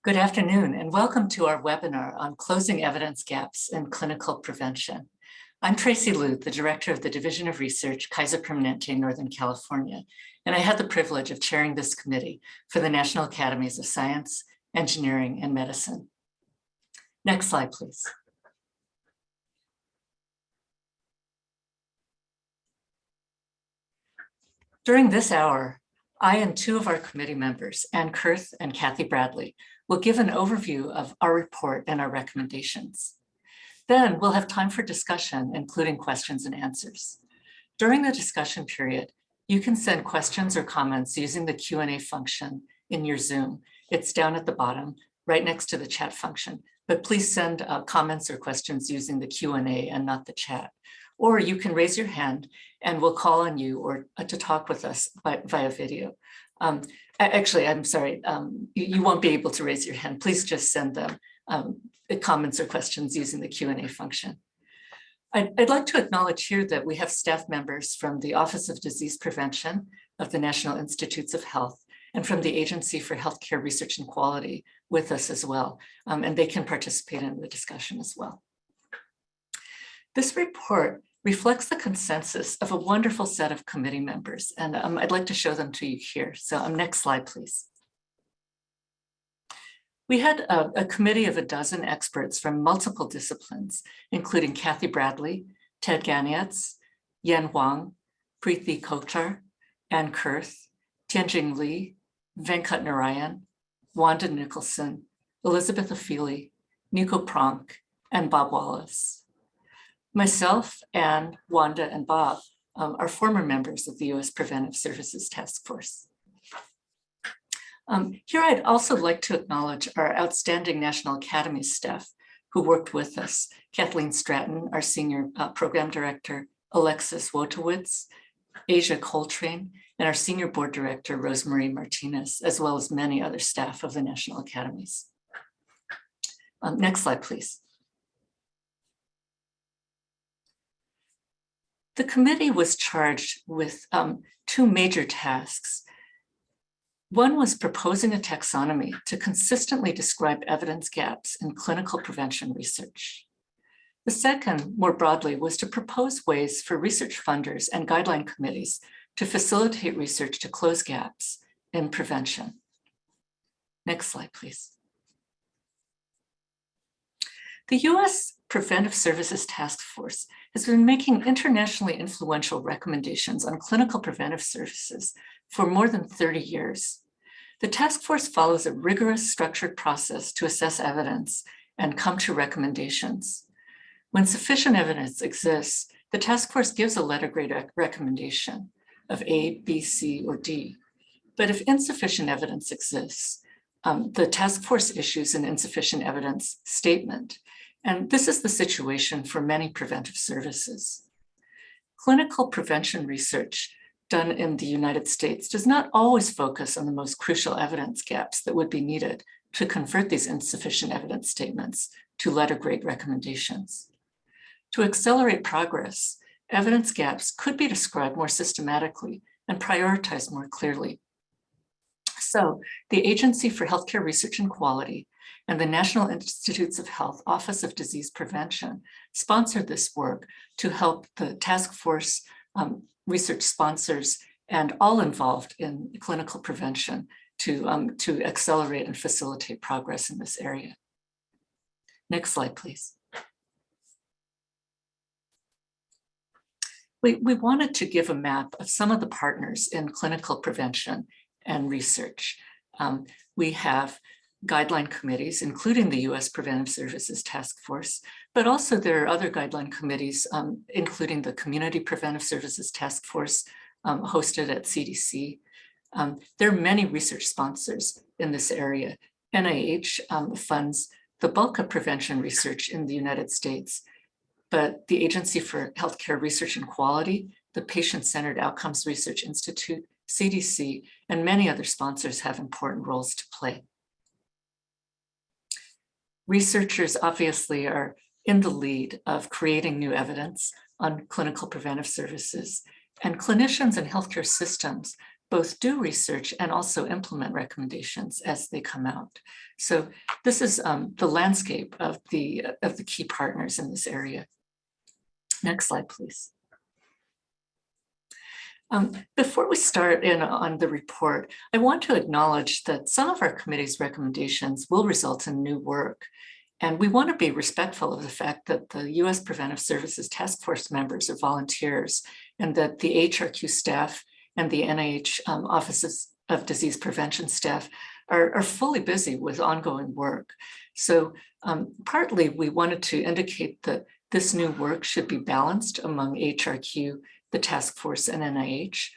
Good afternoon, and welcome to our webinar on closing evidence gaps in clinical prevention. I'm Tracy Liu, the Director of the Division of Research, Kaiser Permanente, Northern California, and I had the privilege of chairing this committee for the National Academies of Science, Engineering, and Medicine. Next slide, please. During this hour, I and two of our committee members, Ann Kurth and Kathy Bradley, will give an overview of our report and our recommendations. Then we'll have time for discussion, including questions and answers. During the discussion period, you can send questions or comments using the Q&A function in your Zoom. It's down at the bottom, right next to the chat function, but please send comments or questions using the Q&A and not the chat. Or you can raise your hand and we'll call on you or to talk with us via video. Actually, I'm sorry, you won't be able to raise your hand. Please just send them comments or questions using the Q&A function. I'd like to acknowledge here that we have staff members from the Office of Disease Prevention of the National Institutes of Health and from the Agency for Healthcare Research and Quality with us as well, and they can participate in the discussion as well. This report reflects the consensus of a wonderful set of committee members, and I'd like to show them to you here. So next slide, please. We had a committee of 12 experts from multiple disciplines, including Kathy Bradley, Ted Ganiatz, Yen Huang, Preeti Kochar, Ann Kurth, Tianjing Li, Venkat Narayan, Wanda Nicholson, Elizabeth Afili, Nico Pronk, and Bob Wallace. Myself, Ann, Wanda, and Bob are former members of the U.S. Preventive Services Task Force. Here I'd also like to acknowledge our outstanding National Academies staff who worked with us. Kathleen Stratton, our Senior Program Director, Alexis Wojtowicz, Asia Coltrane, and our Senior Board Director, Rosemarie Martinez, as well as many other staff of the National Academies. Next slide, please. The committee was charged with two major tasks. One was proposing a taxonomy to consistently describe evidence gaps in clinical prevention research. The second, more broadly, was to propose ways for research funders and guideline committees to facilitate research to close gaps in prevention. Next slide, please. The U.S. Preventive Services Task Force has been making internationally influential recommendations on clinical preventive services for more than 30 years. The task force follows a rigorous, structured process to assess evidence and come to recommendations. When sufficient evidence exists, the task force gives a letter grade recommendation of A, B, C, or D. But if insufficient evidence exists, the task force issues an insufficient evidence statement. And this is the situation for many preventive services. Clinical prevention research done in the United States does not always focus on the most crucial evidence gaps that would be needed to convert these insufficient evidence statements to letter grade recommendations. To accelerate progress, evidence gaps could be described more systematically and prioritized more clearly. So the Agency for Healthcare Research and Quality and the National Institutes of Health Office of Disease Prevention sponsored this work to help the task force, research sponsors, and all involved in clinical prevention to accelerate and facilitate progress in this area. Next slide, please. We wanted to give a map of some of the partners in clinical prevention and research. We have guideline committees, including the U.S. Preventive Services Task Force, but also there are other guideline committees, including the Community Preventive Services Task Force hosted at CDC. There are many research sponsors in this area. NIH funds the bulk of prevention research in the United States, but the Agency for Healthcare Research and Quality, the Patient-Centered Outcomes Research Institute, CDC, and many other sponsors have important roles to play. Researchers obviously are in the lead of creating new evidence on clinical preventive services, and clinicians and healthcare systems both do research and also implement recommendations as they come out. So this is the landscape of the key partners in this area. Next slide, please. Before we start in on the report, I want to acknowledge that some of our committee's recommendations will result in new work. And we want to be respectful of the fact that the U.S. Preventive Services Task Force members are volunteers, and that the AHRQ staff and the NIH Offices of Disease Prevention staff are fully busy with ongoing work. So partly we wanted to indicate that this new work should be balanced among AHRQ, the task force, and NIH.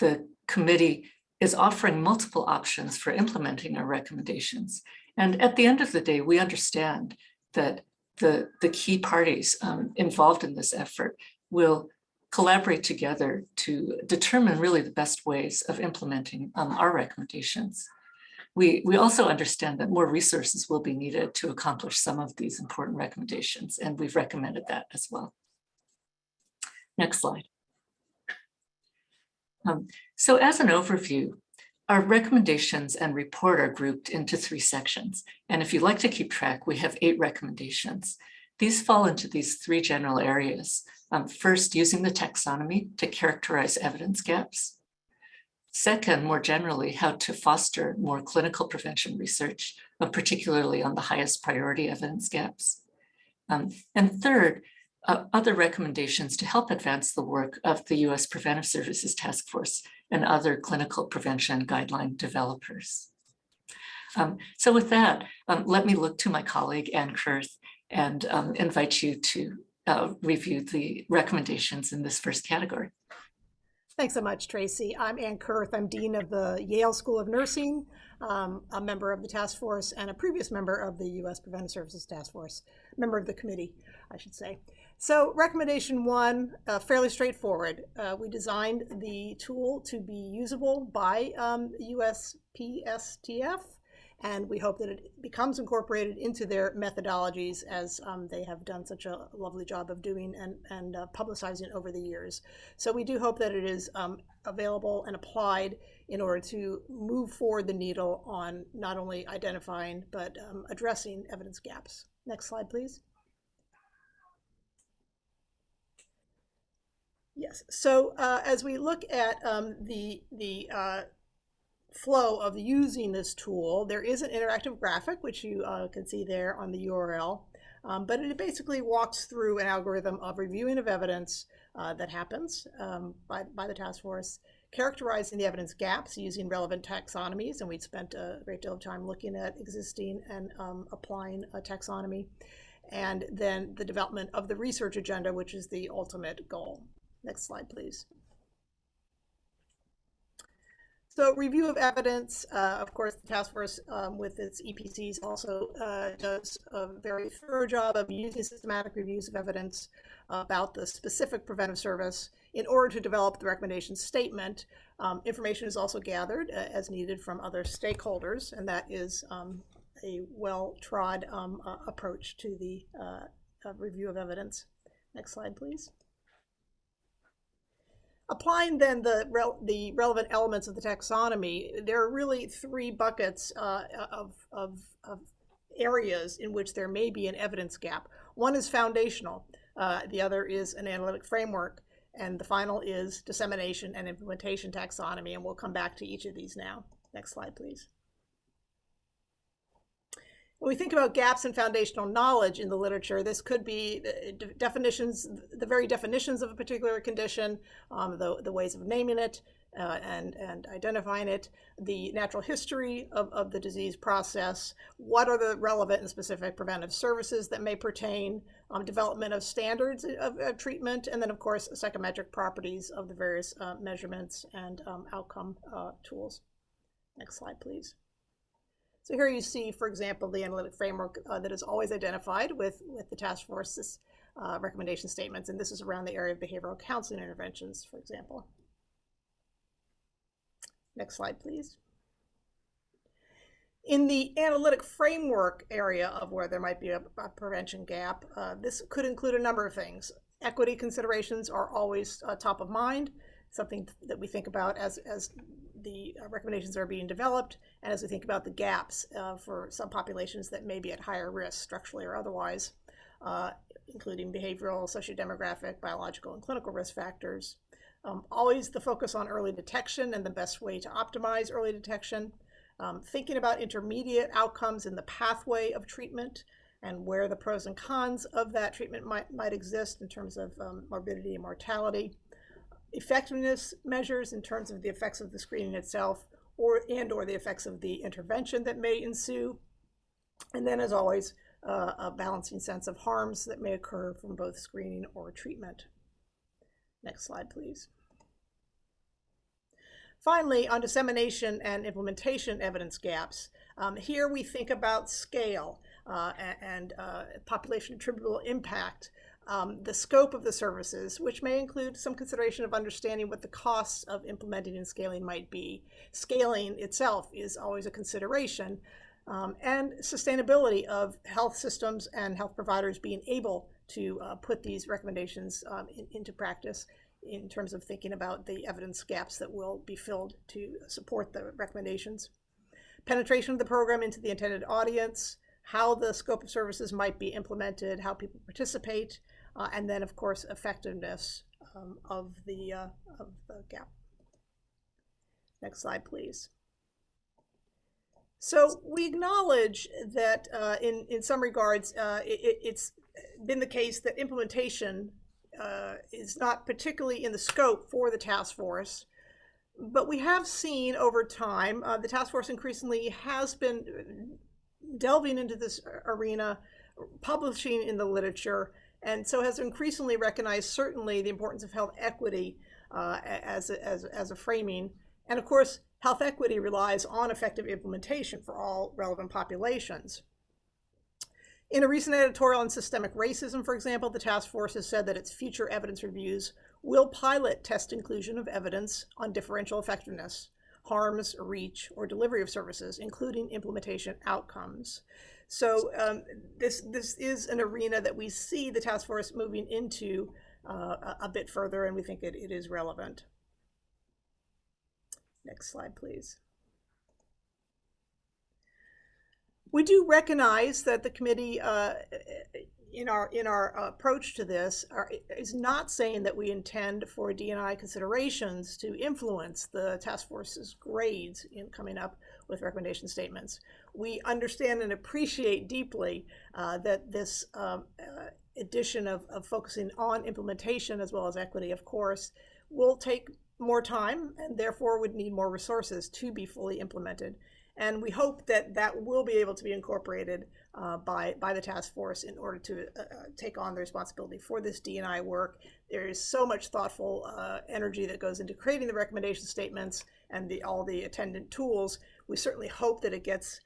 The committee is offering multiple options for implementing our recommendations. And at the end of the day, we understand that the key parties involved in this effort will collaborate together to determine really the best ways of implementing our recommendations. We also understand that more resources will be needed to accomplish some of these important recommendations, and we've recommended that as well. Next slide. So as an overview, our recommendations and report are grouped into 3 sections. And if you'd like to keep track, we have 8 recommendations. These fall into these 3 general areas. First, using the taxonomy to characterize evidence gaps. Second, more generally, how to foster more clinical prevention research, particularly on the highest priority evidence gaps. And third, other recommendations to help advance the work of the U.S. Preventive Services Task Force and other clinical prevention guideline developers. So with that, let me look to my colleague, Ann Kurth, and invite you to review the recommendations in this first category. Thanks so much, Tracy. I'm Ann Kurth. I'm Dean of the Yale School of Nursing, a member of the task force, and a previous member of the U.S. Preventive Services Task Force, member of the committee, I should say. So recommendation 1, fairly straightforward. We designed the tool to be usable by USPSTE, and we hope that it becomes incorporated into their methodologies, as they have done such a lovely job of doing and publicizing over the years. So we do hope that it is available and applied in order to move forward the needle on not only identifying, but addressing evidence gaps. Next slide, please. Yes, so as we look at the flow of using this tool, there is an interactive graphic, which you can see there on the URL, but it basically walks through an algorithm of reviewing of evidence that happens by the task force, characterizing the evidence gaps using relevant taxonomies, and we'd spent a great deal of time looking at existing and applying a taxonomy, and then the development of the research agenda, which is the ultimate goal. Next slide, please. So review of evidence, of course, the task force with its EPCs also does a very thorough job of using systematic reviews of evidence about the specific preventive service in order to develop the recommendation statement. Information is also gathered as needed from other stakeholders, and that is a well-trod approach to the review of evidence. Next slide, please. Applying then the relevant elements of the taxonomy, there are really 3 buckets of areas in which there may be an evidence gap. One is foundational, the other is an analytic framework, and the final is dissemination and implementation taxonomy, and we'll come back to each of these now. Next slide, please. When we think about gaps in foundational knowledge in the literature, this could be definitions, the very definitions of a particular condition, the ways of naming it and identifying it, the natural history of the disease process, what are the relevant and specific preventive services that may pertain, development of standards of treatment, and then, of course, psychometric properties of the various measurements and outcome tools. Next slide, please. So here you see, for example, the analytic framework that is always identified with the task force's recommendation statements, and this is around the area of behavioral counseling interventions, for example. Next slide, please. In the analytic framework area of where there might be a prevention gap, this could include a number of things. Equity considerations are always top of mind, something that we think about as the recommendations are being developed, and as we think about the gaps for subpopulations that may be at higher risk, structurally or otherwise, including behavioral, sociodemographic, biological, and clinical risk factors. Always the focus on early detection and the best way to optimize early detection. Thinking about intermediate outcomes in the pathway of treatment and where the pros and cons of that treatment might exist in terms of morbidity and mortality. Effectiveness measures in terms of the effects of the screening itself or the effects of the intervention that may ensue. And then, as always, a balancing sense of harms that may occur from both screening or treatment. Next slide, please. Finally, on dissemination and implementation evidence gaps, here we think about scale and population attributable impact, the scope of the services, which may include some consideration of understanding what the costs of implementing and scaling might be. Scaling itself is always a consideration, and sustainability of health systems and health providers being able to put these recommendations into practice in terms of thinking about the evidence gaps that will be filled to support the recommendations. Penetration of the program into the intended audience, how the scope of services might be implemented, how people participate, and then, of course, effectiveness of the gap. Next slide, please. So we acknowledge that in some regards, it's been the case that implementation is not particularly in the scope for the task force, but we have seen over time, the task force increasingly has been delving into this arena, publishing in the literature, and so has increasingly recognized certainly the importance of health equity as a framing. And of course, health equity relies on effective implementation for all relevant populations. In a recent editorial on systemic racism, for example, the task force has said that its future evidence reviews will pilot test inclusion of evidence on differential effectiveness, harms, reach, or delivery of services, including implementation outcomes. So this is an arena that we see the task force moving into a bit further, and we think it is relevant. Next slide, please. We do recognize that the committee, in our approach to this, is not saying that we intend for D&I considerations to influence the task force's grades in coming up with recommendation statements. We understand and appreciate deeply that this addition of focusing on implementation as well as equity, of course, will take more time and therefore would need more resources to be fully implemented. And we hope that that will be able to be incorporated by the task force in order to take on the responsibility for this D&I work. There is so much thoughtful energy that goes into creating the recommendation statements and all the attendant tools. We certainly hope that it gets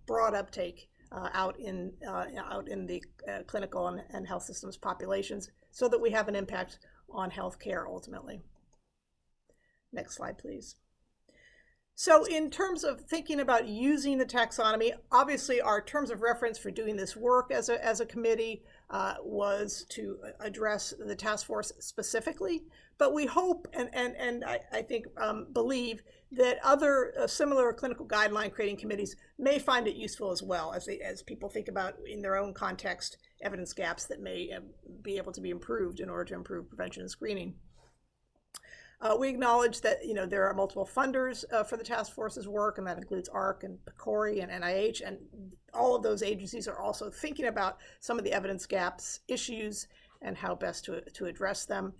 broad uptake out in the clinical and health systems populations so that we have an impact on healthcare ultimately. Next slide, please. So in terms of thinking about using the taxonomy, obviously our terms of reference for doing this work as a committee was to address the task force specifically, but we hope and I think believe that other similar clinical guideline creating committees may find it useful as well as people think about in their own context evidence gaps that may be able to be improved in order to improve prevention and screening. We acknowledge that there are multiple funders for the task force's work, and that includes AHRQ and PCORI and NIH, and all of those agencies are also thinking about some of the evidence gaps issues and how best to address them.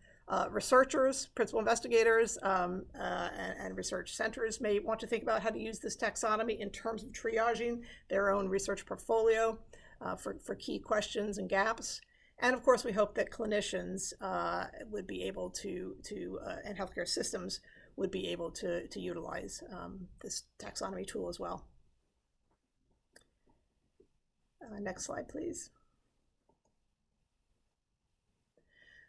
Researchers, principal investigators, and research centers may want to think about how to use this taxonomy in terms of triaging their own research portfolio for key questions and gaps. And of course, we hope that clinicians would be able to and healthcare systems would be able to utilize this taxonomy tool as well. Next slide, please.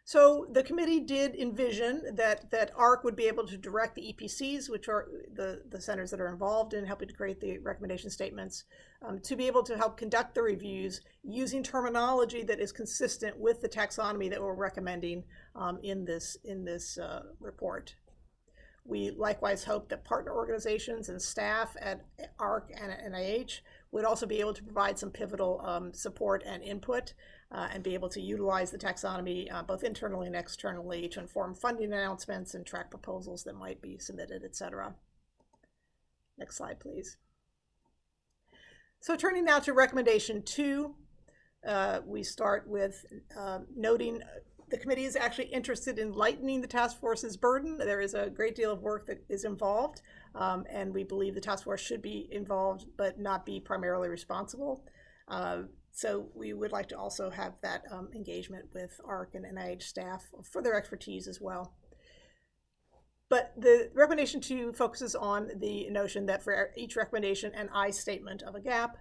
So the committee did envision that AHRQ would be able to direct the EPCs, which are the centers that are involved in helping to create the recommendation statements, to be able to help conduct the reviews using terminology that is consistent with the taxonomy that we're recommending in this report. We likewise hope that partner organizations and staff at AHRQ and at NIH would also be able to provide some pivotal support and input and be able to utilize the taxonomy both internally and externally to inform funding announcements and track proposals that might be submitted, etc. Next slide, please. So turning now to recommendation 2, we start with noting the committee is actually interested in lightening the task force's burden. There is a great deal of work that is involved, and we believe the task force should be involved but not be primarily responsible. So we would like to also have that engagement with AHRQ and NIH staff for their expertise as well. But the recommendation 2 focuses on the notion that for each recommendation and I statement of a gap,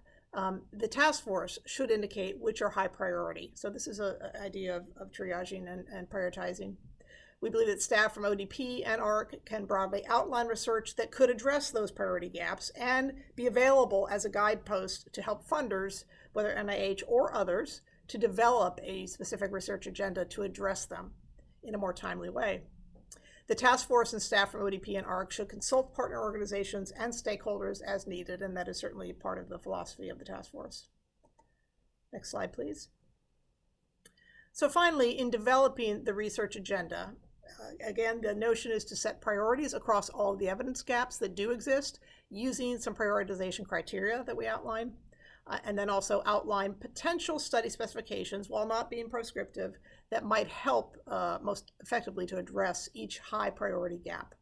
the task force should indicate which are high priority. So this is an idea of triaging and prioritizing. We believe that staff from ODP and AHRQ can broadly outline research that could address those priority gaps and be available as a guidepost to help funders, whether NIH or others, to develop a specific research agenda to address them in a more timely way. The task force and staff from ODP and AHRQ should consult partner organizations and stakeholders as needed, and that is certainly part of the philosophy of the task force. Next slide, please. So finally, in developing the research agenda, again, the notion is to set priorities across all of the evidence gaps that do exist using some prioritization criteria that we outline, and then also outline potential study specifications, while not being prescriptive, that might help most effectively to address each high priority gap.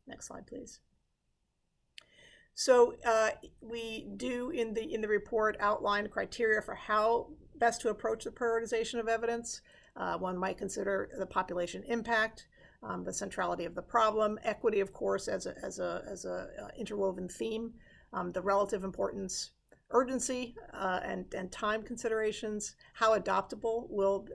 Next slide, please. So we do in the report outline criteria for how best to approach the prioritization of evidence. One might consider the population impact, the centrality of the problem, equity, of course, as a interwoven theme, the relative importance, urgency and time considerations, how adoptable will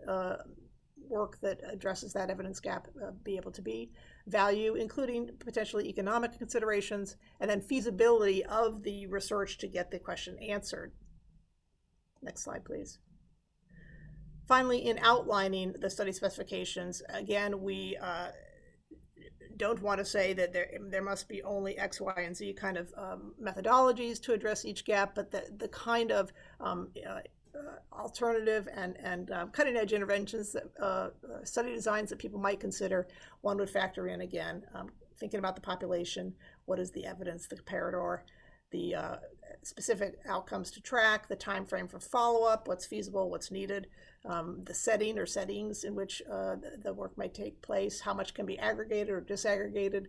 work that addresses that evidence gap be able to be, value, including potentially economic considerations, and then feasibility of the research to get the question answered. Next slide, please. Finally, in outlining the study specifications, again, we don't want to say that there must be only X, Y, and Z kind of methodologies to address each gap, but the kind of alternative and cutting-edge interventions, that, study designs that people might consider, one would factor in, again, thinking about the population, what is the evidence, the comparator, the specific outcomes to track, the time frame for follow-up, what's feasible, what's needed, the setting or settings in which the work might take place, how much can be aggregated or disaggregated,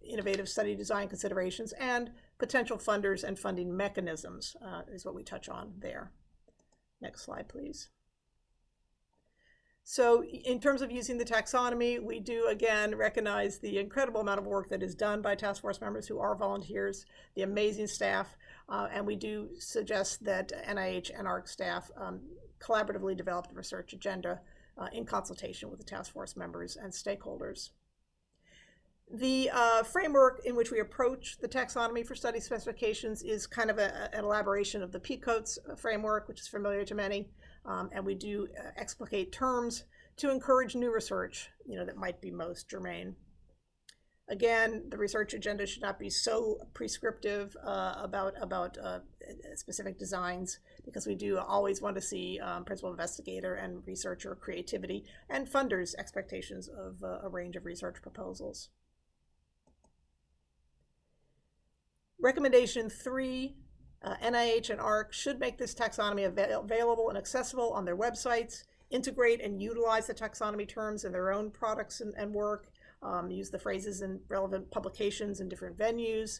innovative study design considerations, and potential funders and funding mechanisms is what we touch on there. Next slide, please. So in terms of using the taxonomy, we do, again, recognize the incredible amount of work that is done by task force members who are volunteers, the amazing staff, and we do suggest that NIH and AHRQ staff collaboratively develop the research agenda in consultation with the task force members and stakeholders. The framework in which we approach the taxonomy for study specifications is kind of an elaboration of the PICOTS framework, which is familiar to many, and we do explicate terms to encourage new research, that might be most germane. Again, the research agenda should not be so prescriptive about specific designs, because we do always want to see principal investigator and researcher creativity and funders' expectations of a range of research proposals. Recommendation 3, NIH and AHRQ should make this taxonomy available and accessible on their websites, integrate and utilize the taxonomy terms in their own products and work, use the phrases in relevant publications in different venues,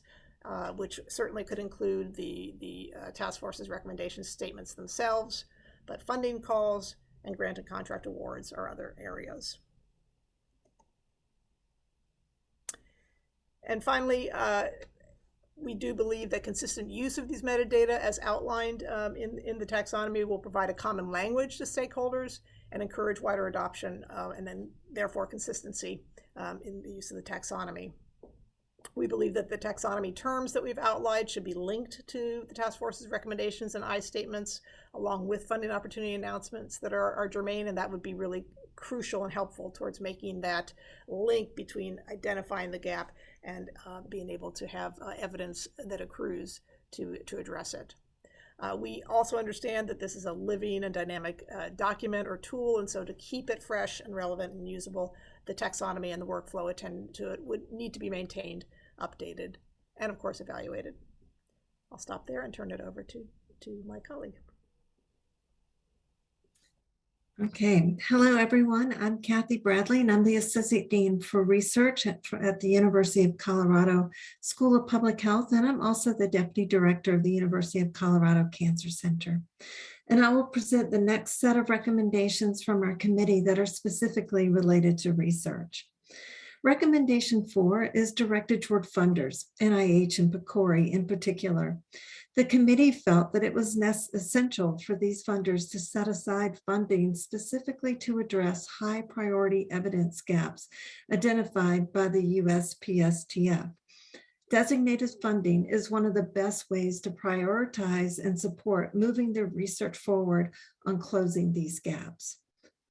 which certainly could include the task force's recommendation statements themselves, but funding calls and grant and contract awards are other areas. And finally, we do believe that consistent use of these metadata as outlined in the taxonomy will provide a common language to stakeholders and encourage wider adoption and then therefore consistency in the use of the taxonomy. We believe that the taxonomy terms that we've outlined should be linked to the task force's recommendations and I statements, along with funding opportunity announcements that are germane, and that would be really crucial and helpful towards making that link between identifying the gap and being able to have evidence that accrues to address it. We also understand that this is a living and dynamic document or tool, and so to keep it fresh and relevant and usable, the taxonomy and the workflow attendant to it would need to be maintained, updated, and of course evaluated. I'll stop there and turn it over to my colleague. Okay, hello everyone. I'm Kathy Bradley and I'm the Associate Dean for Research at the University of Colorado School of Public Health, and I'm also the Deputy Director of the University of Colorado Cancer Center. And I will present the next set of recommendations from our committee that are specifically related to research. Recommendation 4 is directed toward funders, NIH and PCORI in particular. The committee felt that it was essential for these funders to set aside funding specifically to address high priority evidence gaps identified by the USPSTE. Designated funding is one of the best ways to prioritize and support moving the research forward on closing these gaps.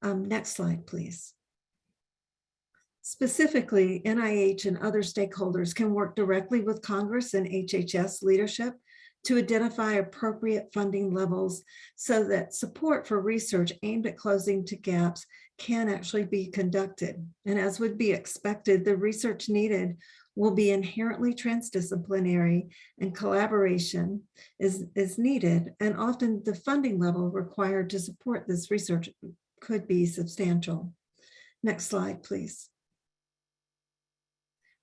Next slide, please. Specifically, NIH and other stakeholders can work directly with Congress and HHS leadership to identify appropriate funding levels so that support for research aimed at closing to gaps can actually be conducted. And as would be expected, the research needed will be inherently transdisciplinary, and collaboration is needed. And often the funding level required to support this research could be substantial. Next slide, please.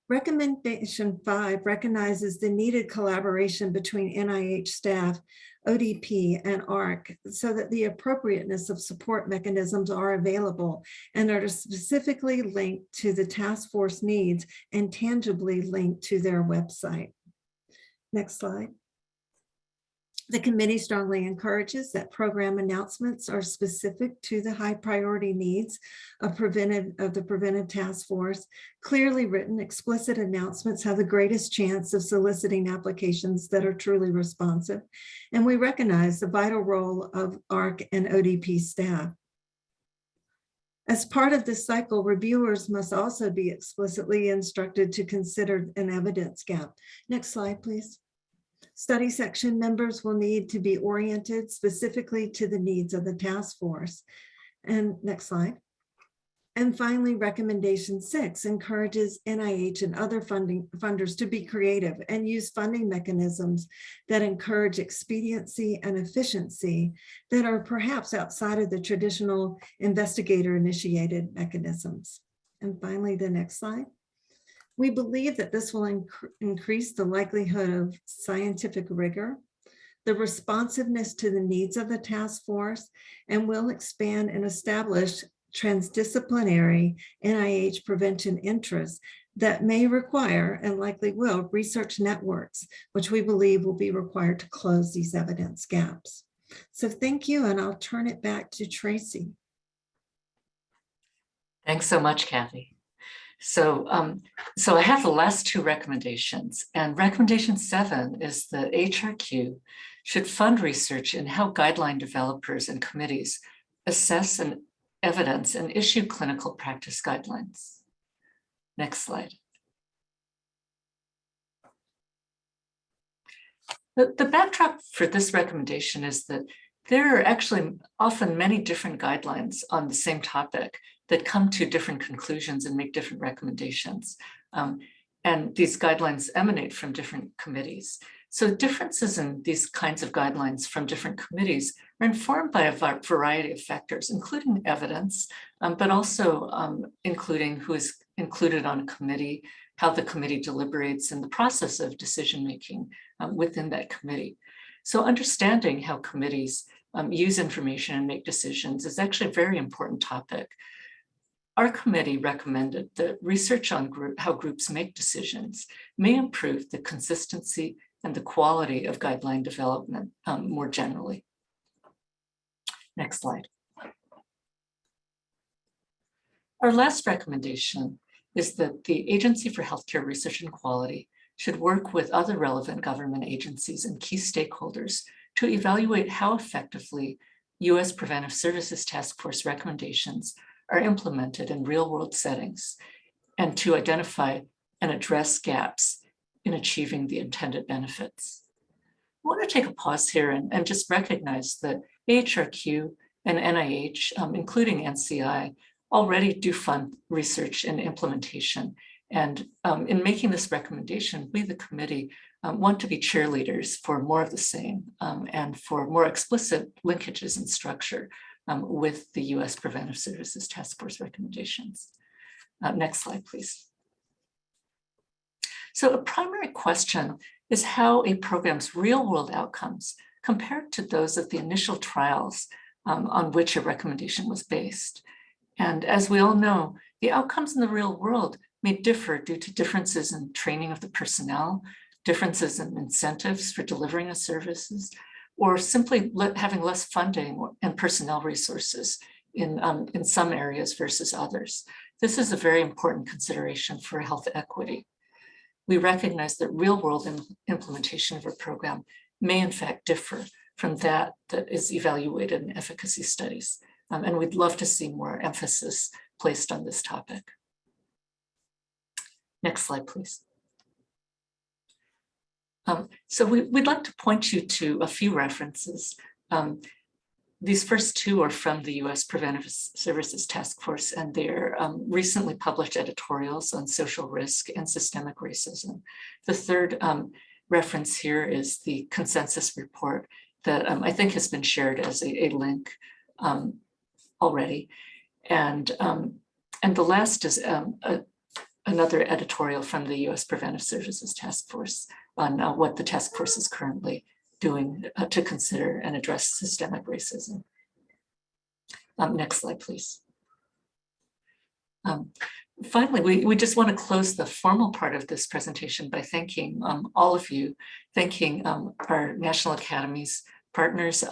Recommendation 5 recognizes the needed collaboration between NIH staff, ODP, and AHRQ so that the appropriateness of support mechanisms are available and are specifically linked to the task force needs and tangibly linked to their website. Next slide. The committee strongly encourages that program announcements are specific to the high priority needs of the preventive task force. Clearly written, explicit announcements have the greatest chance of soliciting applications that are truly responsive. And we recognize the vital role of AHRQ and ODP staff. As part of this cycle, reviewers must also be explicitly instructed to consider an evidence gap. Next slide, please. Study section members will need to be oriented specifically to the needs of the task force. And next slide. And finally, recommendation 6 encourages NIH and other funders to be creative and use funding mechanisms that encourage expediency and efficiency that are perhaps outside of the traditional investigator-initiated mechanisms. And finally, the next slide. We believe that this will increase the likelihood of scientific rigor, the responsiveness to the needs of the task force, and will expand and establish transdisciplinary NIH prevention interests that may require, and likely will, research networks, which we believe will be required to close these evidence gaps. So thank you, and I'll turn it back to Tracy. Thanks so much, Kathy. So I have the last two recommendations, and recommendation 7 is that AHRQ should fund research in how guideline developers and committees assess and evidence and issue clinical practice guidelines. Next slide. The backdrop for this recommendation is that there are actually often many different guidelines on the same topic that come to different conclusions and make different recommendations. And these guidelines emanate from different committees. So differences in these kinds of guidelines from different committees are informed by a variety of factors, including evidence, but also including who is included on a committee, how the committee deliberates, and the process of decision-making within that committee. So understanding how committees use information and make decisions is actually a very important topic. Our committee recommended that research on how groups make decisions may improve the consistency and the quality of guideline development more generally. Next slide. Our last recommendation is that the Agency for Healthcare Research and Quality should work with other relevant government agencies and key stakeholders to evaluate how effectively U.S. Preventive Services Task Force recommendations are implemented in real-world settings and to identify and address gaps in achieving the intended benefits. I want to take a pause here and just recognize that AHRQ and NIH, including NCI, already do fund research and implementation. And in making this recommendation, we, the committee, want to be cheerleaders for more of the same and for more explicit linkages and structure with the US Preventive Services Task Force recommendations. Next slide, please. So a primary question is how a program's real-world outcomes compare to those of the initial trials on which a recommendation was based. And as we all know, the outcomes in the real world may differ due to differences in training of the personnel, differences in incentives for delivering the services, or simply having less funding and personnel resources in some areas versus others. This is a very important consideration for health equity. We recognize that real-world implementation of a program may in fact differ from that is evaluated in efficacy studies. And we'd love to see more emphasis placed on this topic. Next slide, please. So we'd like to point you to a few references. These first two are from the US Preventive Services Task Force, and they're recently published editorials on social risk and systemic racism. The third reference here is the consensus report that I think has been shared as a link already. And the last is another editorial from the US Preventive Services Task Force on what the task force is currently doing to consider and address systemic racism. Next slide, please. Finally, we just want to close the formal part of this presentation by thanking all of you, thanking our National Academies partners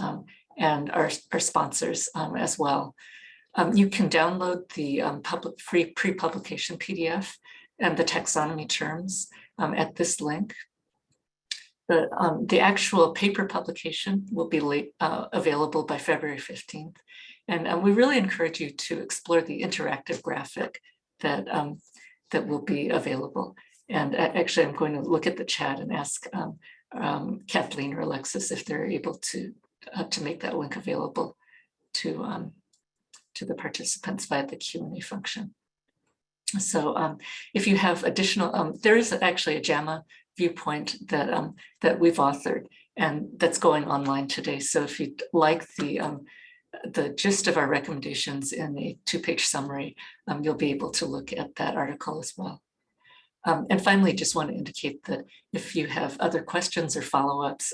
and our sponsors as well. You can download the free pre-publication PDF and the taxonomy terms at this link. The actual paper publication will be available by February 15th. And we really encourage you to explore the interactive graphic that, that will be available. And actually, I'm going to look at the chat and ask Kathleen or Alexis if they're able to make that link available to the participants via the Q&A function. So if you have additional, there is actually a JAMA viewpoint that that we've authored and that's going online today. So if you'd like the gist of our recommendations in a 2-page summary, you'll be able to look at that article as well. And finally, just want to indicate that if you have other questions or follow-ups,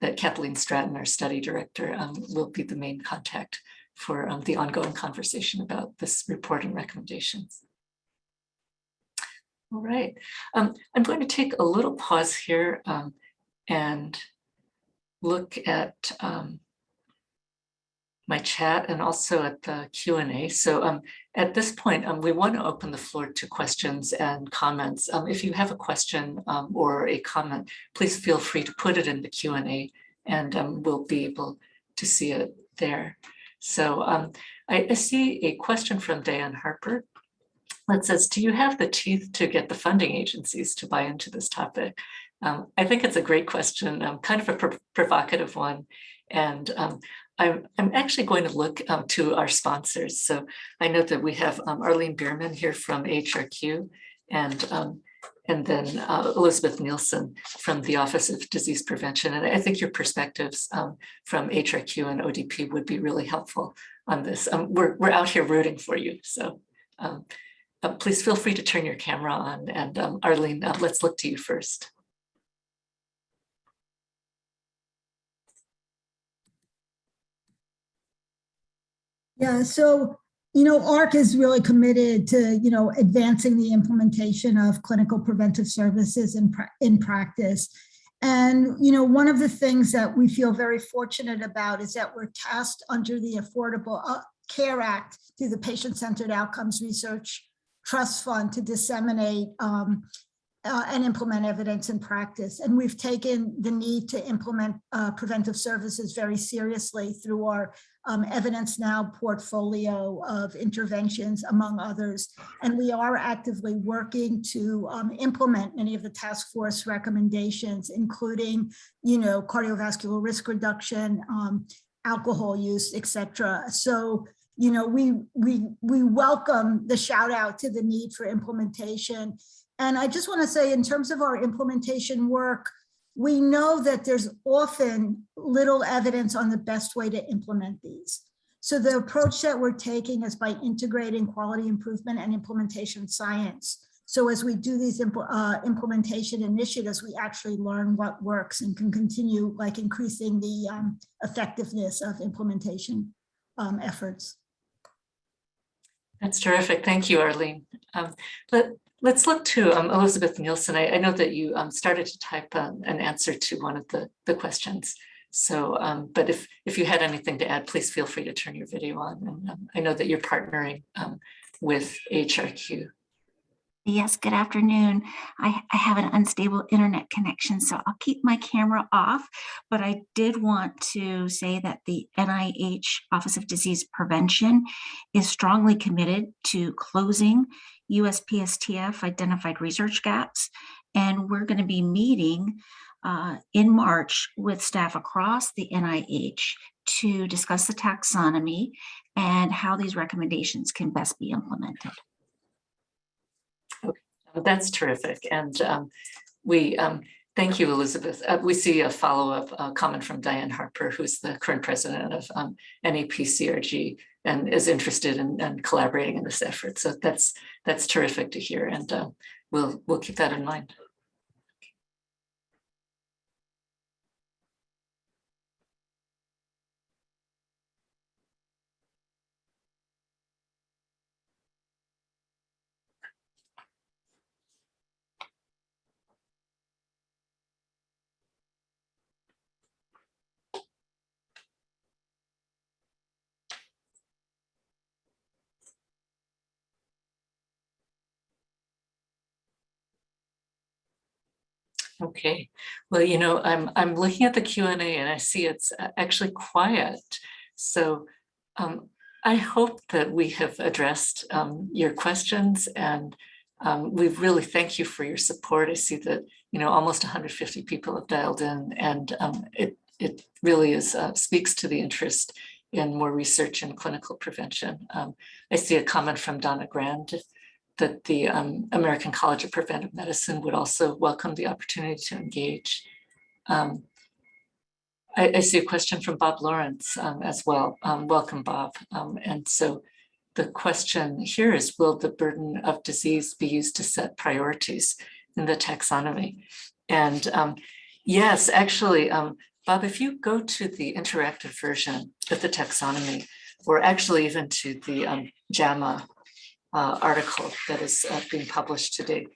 that Kathleen Stratton, our study director, will be the main contact for the ongoing conversation about this report and recommendations. All right, I'm going to take a little pause here and look at my chat and also at the Q&A. So at this point, we want to open the floor to questions and comments. If you have a question or a comment, please feel free to put it in the Q&A and we'll be able to see it there. So I see a question from Diane Harper that says, do you have the teeth to get the funding agencies to buy into this topic? I think it's a great question, kind of a provocative one. And I'm actually going to look to our sponsors. So I know that we have Arlene Bierman here from AHRQ and then Elizabeth Nielsen from the Office of Disease Prevention. And I think your perspectives from AHRQ and ODP would be really helpful on this. We're out here rooting for you. So please feel free to turn your camera on. And Arlene, let's look to you first. Yeah, so, AHRQ is really committed to, advancing the implementation of clinical preventive services in practice. And, one of the things that we feel very fortunate about is that we're tasked under the Affordable Care Act through the Patient-Centered Outcomes Research Trust Fund to disseminate and implement evidence in practice. And we've taken the need to implement preventive services very seriously through our Evidence Now portfolio of interventions, among others. And we are actively working to implement many of the task force recommendations, including, cardiovascular risk reduction, alcohol use, et cetera. So, we welcome the shout out to the need for implementation. And I just want to say, in terms of our implementation work, we know that there's often little evidence on the best way to implement these. So the approach that we're taking is by integrating quality improvement and implementation science. So as we do these implementation initiatives, we actually learn what works and can continue increasing the effectiveness of implementation efforts. That's terrific. Thank you, Arlene. Let's look to Elizabeth Nielsen. I know that you started to type an answer to one of the questions. So, but if you had anything to add, please feel free to turn your video on. And I know that you're partnering with AHRQ. Yes, good afternoon. I have an unstable internet connection, so I'll keep my camera off, but I did want to say that the NIH Office of Disease Prevention is strongly committed to closing USPSTF identified research gaps, and we're going to be meeting in March with staff across the NIH to discuss the taxonomy and how these recommendations can best be implemented. That's terrific. And we thank you, Elizabeth. We see a follow-up comment from Diane Harper, who's the current president of NAPCRG and is interested in collaborating in this effort. So that's terrific to hear, and we'll keep that in mind. Okay, well, I'm looking at the Q&A and I see it's actually quiet. So I hope that we have addressed your questions, and we really thank you for your support. I see that, almost 150 people have dialed in, and it really speaks to the interest in more research in clinical prevention. I see a comment from Donna Grand that the American College of Preventive Medicine would also welcome the opportunity to engage. I see a question from Bob Lawrence as well. Welcome, Bob. And so the question here is, will the burden of disease be used to set priorities in the taxonomy? And yes, actually, Bob, if you go to the interactive version of the taxonomy, or actually even to the JAMA article that is being published today,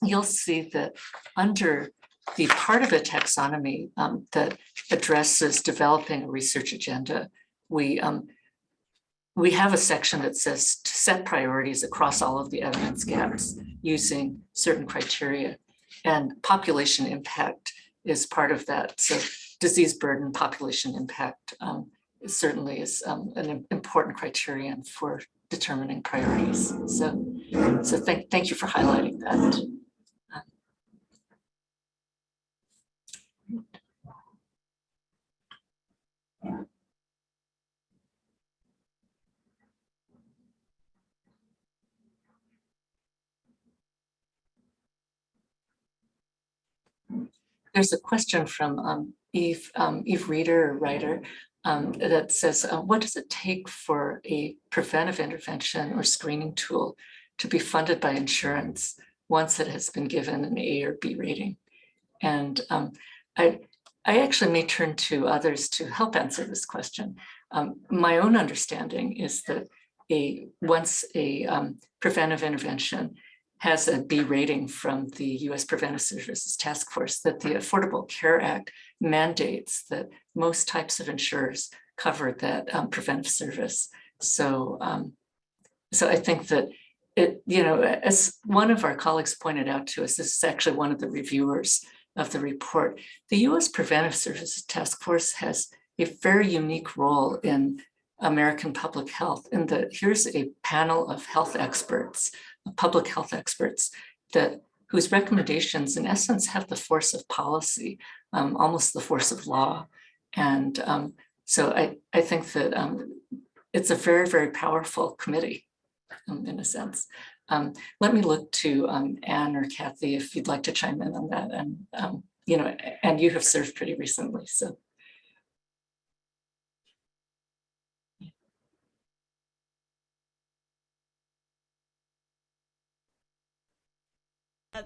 you'll see that under the part of the taxonomy that addresses developing a research agenda, we have a section that says to set priorities across all of the evidence gaps using certain criteria, and population impact is part of that. So disease burden, population impact certainly is an important criterion for determining priorities. So thank you for highlighting that. There's a question from Eve Reader, writer, that says, what does it take for a preventive intervention or screening tool to be funded by insurance once it has been given an A or B rating? And I actually may turn to others to help answer this question. My own understanding is that once a preventive intervention has a B rating from the U.S. Preventive Services Task Force, that the Affordable Care Act mandates that most types of insurers cover that preventive service. So I think that as one of our colleagues pointed out to us, this is actually one of the reviewers of the report. The U.S. Preventive Services Task Force has a very unique role in American public health, in that here's a panel of health experts, public health experts, whose recommendations in essence have the force of policy, almost the force of law. And so I think that it's a very, very powerful committee in a sense. Let me look to Anne or Kathy if you'd like to chime in on that. And, and you have served pretty recently, so.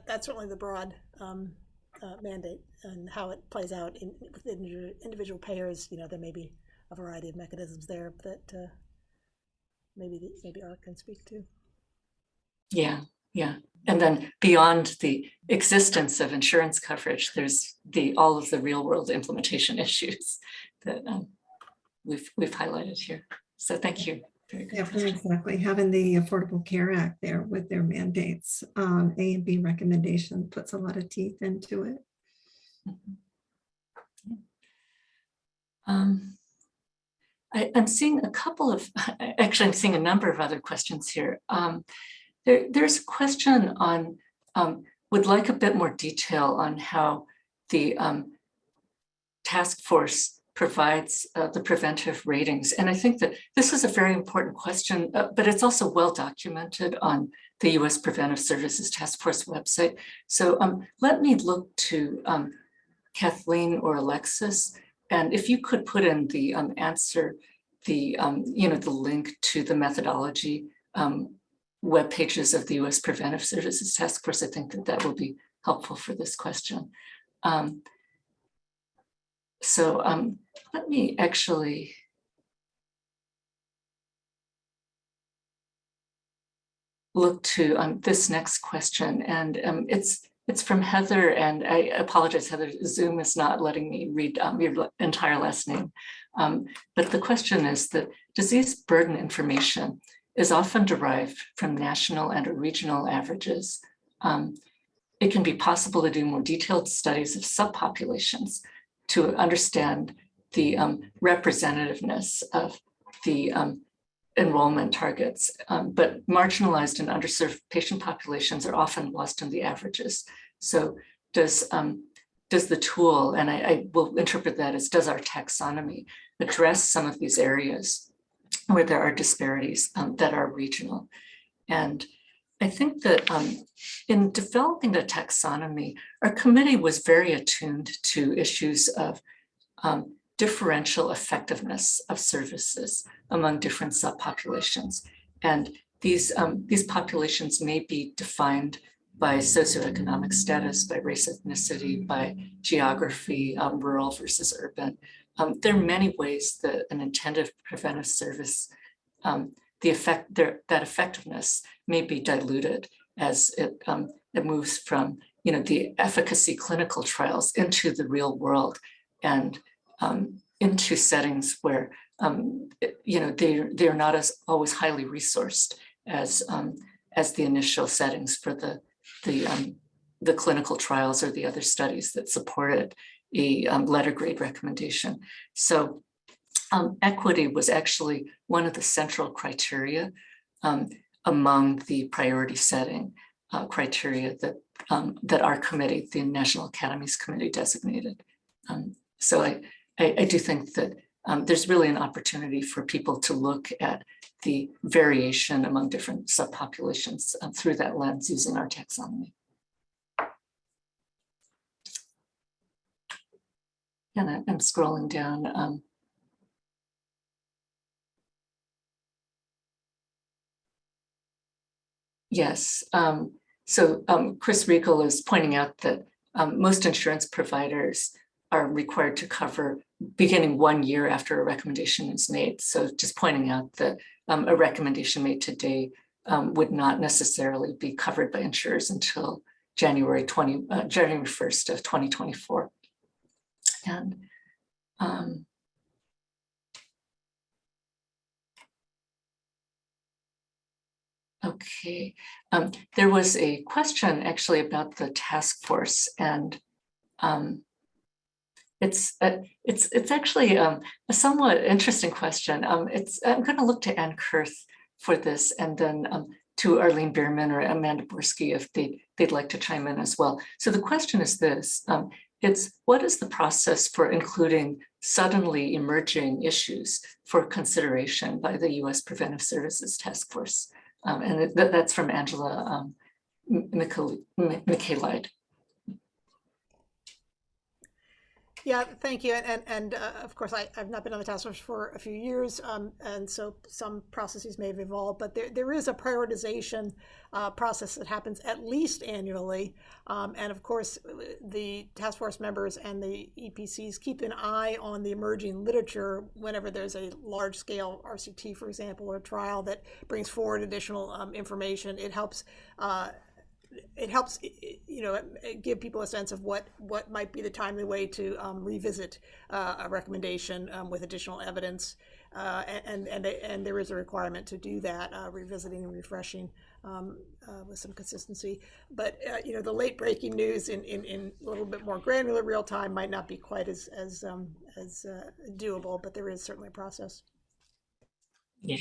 That's certainly the broad mandate, and how it plays out within individual payers. There may be a variety of mechanisms there that maybe AHRQ can speak to. Yeah. And then beyond the existence of insurance coverage, there's all of the real world implementation issues that we've highlighted here. So thank you. Very good. Yeah, exactly. Having the Affordable Care Act there with their mandates, A and B recommendation puts a lot of teeth into it. I'm seeing I'm seeing a number of other questions here. There's a question on, would like a bit more detail on how the task force provides the preventive ratings. And I think that this is a very important question, but it's also well documented on the U.S. Preventive Services Task Force website. So let me look to Kathleen or Alexis, and if you could put in the answer, the link to the methodology web pages of the U.S. Preventive Services Task Force, I think that will be helpful for this question. Let me actually look to this next question, and it's from Heather, and I apologize, Heather, Zoom is not letting me read your entire last name. But the question is that disease burden information is often derived from national and regional averages. It can be possible to do more detailed studies of subpopulations to understand the representativeness of the enrollment targets, but marginalized and underserved patient populations are often lost in the averages. So does the tool, and I will interpret that as, does our taxonomy address some of these areas where there are disparities that are regional? And I think that in developing the taxonomy, our committee was very attuned to issues of differential effectiveness of services among different subpopulations. And these populations may be defined by socioeconomic status, by race, ethnicity, by geography, rural versus urban. There are many ways that an intended preventive service, that effectiveness may be diluted as it moves from the efficacy clinical trials into the real world and into settings where they're not as always highly resourced as the initial settings for the clinical trials or the other studies that supported a letter grade recommendation. So equity was actually one of the central criteria among the priority setting criteria that our committee, the National Academies Committee, designated. So I do think that there's really an opportunity for people to look at the variation among different subpopulations through that lens using our taxonomy. And I'm scrolling down. Yes, so Chris Riegel is pointing out that most insurance providers are required to cover beginning 1 year after a recommendation is made. So just pointing out that a recommendation made today would not necessarily be covered by insurers until January 1st of 2024. And okay. Okay, there was a question actually about the task force, and it's actually a somewhat interesting question. I'm going to look to Ann Kurth for this, and then to Arlene Bierman or Amanda Borski if they'd like to chime in as well. So the question is this: it's what is the process for including suddenly emerging issues for consideration by the U.S. Preventive Services Task Force? And that's from Angela Mikhailide. Yeah, thank you. And of course, I've not been on the task force for a few years, and so some processes may have evolved, but there is a prioritization process that happens at least annually. And of course, the task force members and the EPCs keep an eye on the emerging literature whenever there's a large-scale RCT, for example, or trial that brings forward additional information. It helps, give people a sense of what might be the timely way to revisit a recommendation with additional evidence, and there is a requirement to do that, revisiting and refreshing with some consistency. But the late breaking news in a little bit more granular real time might not be quite as doable, but there is certainly a process. Yeah.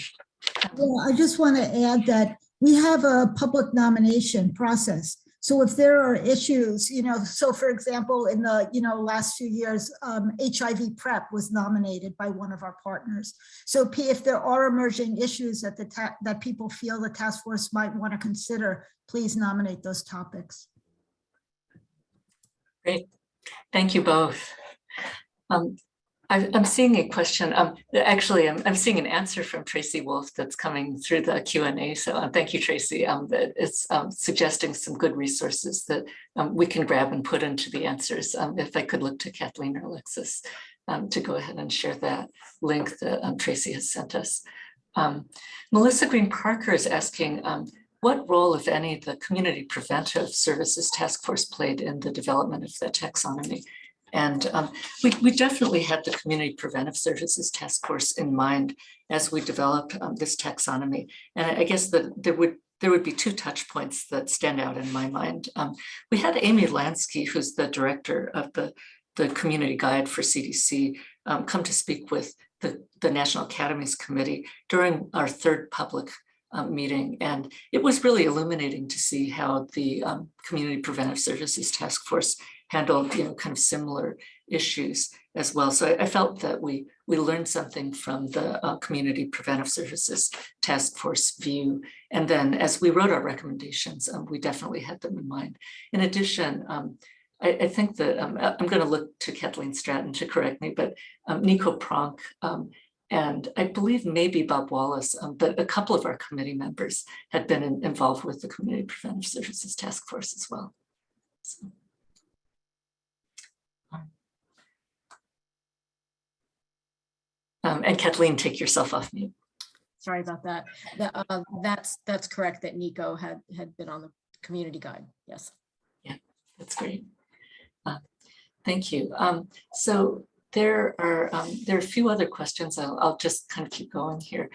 Yeah, I just want to add that we have a public nomination process. So if there are issues, so for example, in the last few years, HIV PrEP was nominated by one of our partners. So if there are emerging issues that people feel the task force might want to consider, please nominate those topics. Great, thank you both. I'm seeing a question. Actually, I'm seeing an answer from Tracy Wolf that's coming through the Q&A. So thank you, Tracy. It's suggesting some good resources that we can grab and put into the answers. If I could look to Kathleen or Alexis to go ahead and share that link that Tracy has sent us. Melissa Green Parker is asking, what role, if any, the Community Preventive Services Task Force played in the development of the taxonomy? And we definitely had the Community Preventive Services Task Force in mind as we developed this taxonomy. And I guess that there would be two touch points that stand out in my mind. We had Amy Lansky, who's the director of the Community Guide for CDC, come to speak with the National Academies Committee during our third public meeting. And it was really illuminating to see how the Community Preventive Services Task Force handled kind of similar issues as well. So I felt that we learned something from the Community Preventive Services Task Force view. And then as we wrote our recommendations, we definitely had them in mind. In addition, I think that I'm going to look to Kathleen Stratton to correct me, but Nico Pronk and I believe maybe Bob Wallace, but a couple of our committee members had been involved with the Community Preventive Services Task Force as well. So. And Kathleen, take yourself off mute. Sorry about that. That's correct that Nico had been on the Community Guide. Yes. Yeah, that's great. Thank you. So there are a few other questions. I'll just kind of keep going here.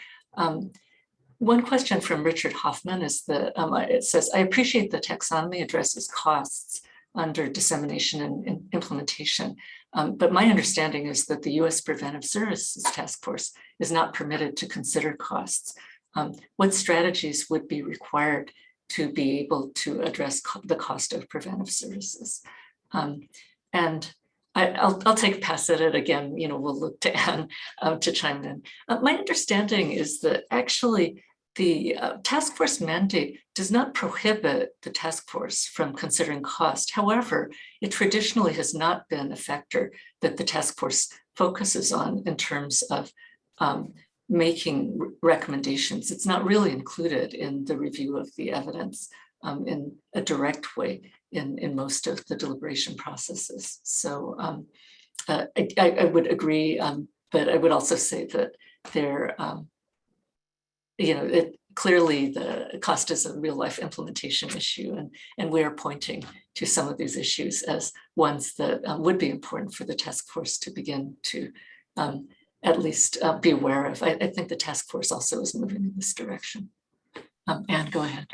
One question from Richard Hoffman is that it says, I appreciate the taxonomy addresses costs under dissemination and implementation. But my understanding is that the U.S. Preventive Services Task Force is not permitted to consider costs. What strategies would be required to be able to address the cost of preventive services? And I'll take a pass at it again. We'll look to Anne to chime in. My understanding is that actually the task force mandate does not prohibit the task force from considering cost. However, it traditionally has not been a factor that the task force focuses on in terms of making recommendations. It's not really included in the review of the evidence in a direct way in most of the deliberation processes. So I would agree, but I would also say that there, clearly the cost is a real life implementation issue, and we are pointing to some of these issues as ones that would be important for the task force to begin to at least be aware of. I think the task force also is moving in this direction. Anne, go ahead.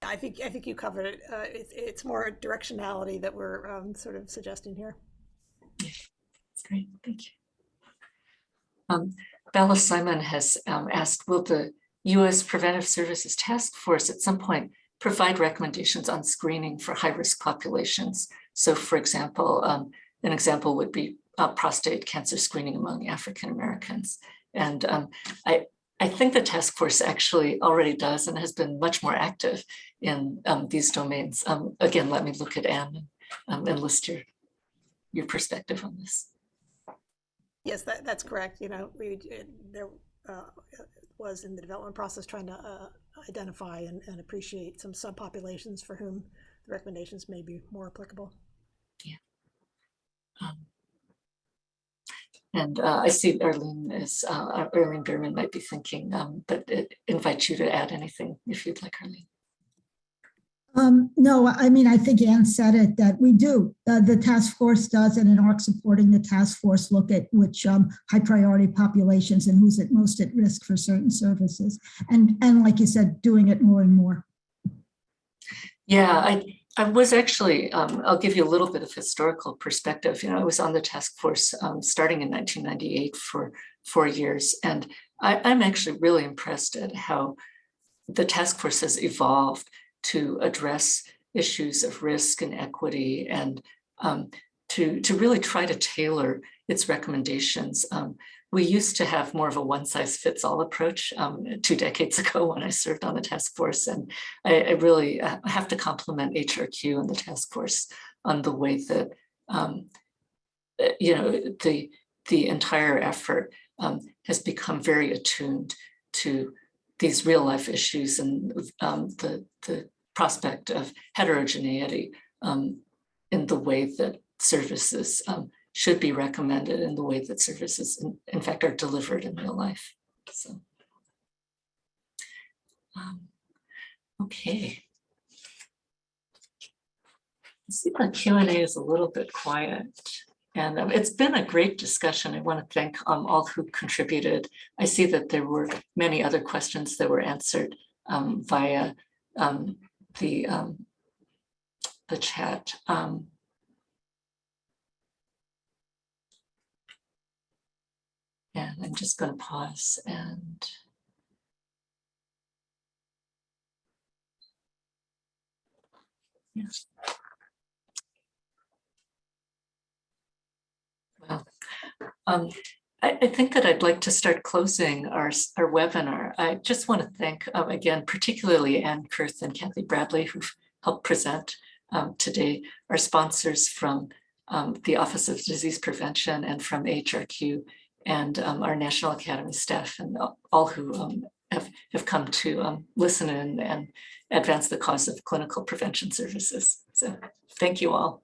I think you covered it. It's more directionality that we're sort of suggesting here. Yeah, that's great. Thank you. Bella Simon has asked, will the U.S. Preventive Services Task Force at some point provide recommendations on screening for high-risk populations? So, for example, an example would be prostate cancer screening among African Americans. And I think the task force actually already does and has been much more active in these domains. Again, let me look at Anne and list your perspective on this. Yes, that's correct. You know, there was in the development process trying to identify and appreciate some subpopulations for whom the recommendations may be more applicable. Yeah. And I see Arlene Bierman might be thinking, but it invites you to add anything if you'd like, Arlene. No, I mean, I think Anne said it, that we do. The task force does, and in AHRQ supporting the task force, look at which high priority populations and who's most at risk for certain services. And like you said, doing it more and more. Yeah, I was actually, I'll give you a little bit of historical perspective. You know, I was on the task force starting in 1998 for 4 years. And I'm actually really impressed at how the task force has evolved to address issues of risk and equity and to really try to tailor its recommendations. We used to have more of a one-size-fits-all approach 2 decades ago when I served on the task force. And I really have to compliment AHRQ and the task force on the way that, you know, the entire effort has become very attuned to these real-life issues and the prospect of heterogeneity in the way that services should be recommended, in the way that services, in fact, are delivered in real life. So, okay. I see the Q&A is a little bit quiet. And it's been a great discussion. I want to thank all who contributed. I see that there were many other questions that were answered via the chat. And I'm just going to pause and yes. Well, I think that I'd like to start closing our webinar. I just want to thank again, particularly Anne Kurth and Kathy Bradley, who've helped present today, our sponsors from the Office of Disease Prevention and from AHRQ, and our National Academy staff and all who have come to listen in and advance the cause of clinical prevention services. So thank you all.